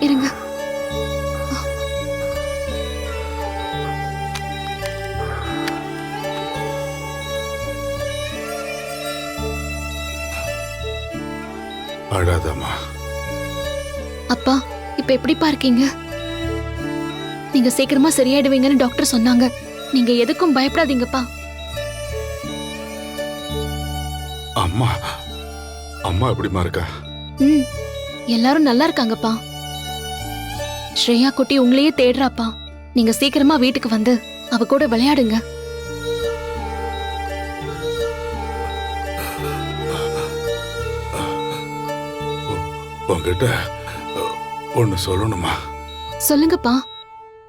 இருங்க. அழாதம்மா. அப்பா, இப்ப எப்படிப்பா இருக்கீங்க? நீங்க சீக்கிரமா சரியாயிடுவீங்கன்னு டாக்டர் சொன்னாங்க. நீங்க எதுக்கும் பயப்படாதீங்கப்பா. அம்மா அம்மா எப்படிமா இருக்கா? எல்லாரும் நல்லா இருக்காங்கப்பா. ஸ்ரேயா குட்டி உங்களையே தேடுறாப்பா. நீங்க சீக்கிரமா வீட்டுக்கு வந்து அவ கூட விளையாடுங்க. உங்ககிட்ட ஒன்னு சொல்லணுமா? சொல்லுங்கப்பா,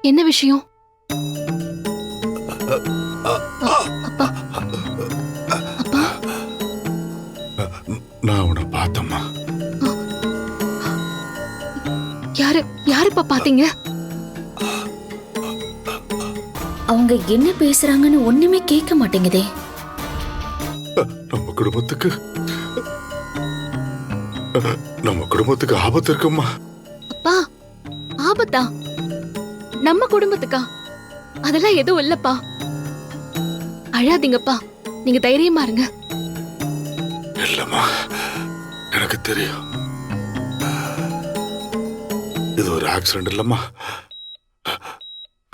என்ன விஷயம்? அப்பா, அப்பா, நான் உன்னை பார்த்தம்மா. யாருப்பா பாத்தீங்க? அவங்க என்ன பேசுறாங்கன்னு ஒண்ணுமே கேட்க மாட்டேங்குதே. நம்ம குடும்பத்துக்கு ஆபத்து இருக்குமா? அப்பா, ஆபத்தா? நம்ம குடும்பத்துக்கா? அதெல்லாம் எதுவும் இல்லப்பா. அழாதீங்கப்பா, நீங்க தைரியமா இருங்க. இல்லம்மா, எனக்கு தெரியும். இது ஒரு ஆக்சிடென்ட் இல்லம்மா,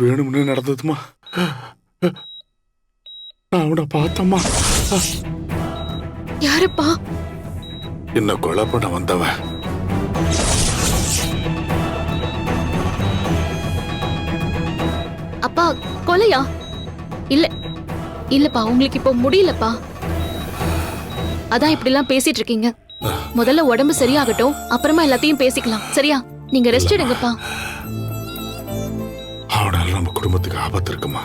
வேணும்னு நடந்ததுமா. நான் அவனை பார்த்தம்மா. யாருப்பா? என்ன கொலை பண்ண வந்தவன். அப்பா, கொலையா? இல்லப்பா, உங்களுக்கு இப்போ முடியலப்பா. அதான் இப்படி எல்லாம் பேசிட்டு இருக்கீங்க. முதல்ல உடம்பு சரியாகட்டும், அப்புறமா எல்லாத்தையும் பேசிக்கலாம். சரியா? நீங்க ரெஸ்ட் எடுங்கப்பா. அவனால நம்ம குடும்பத்துக்கு ஆபத்து இருக்குமா?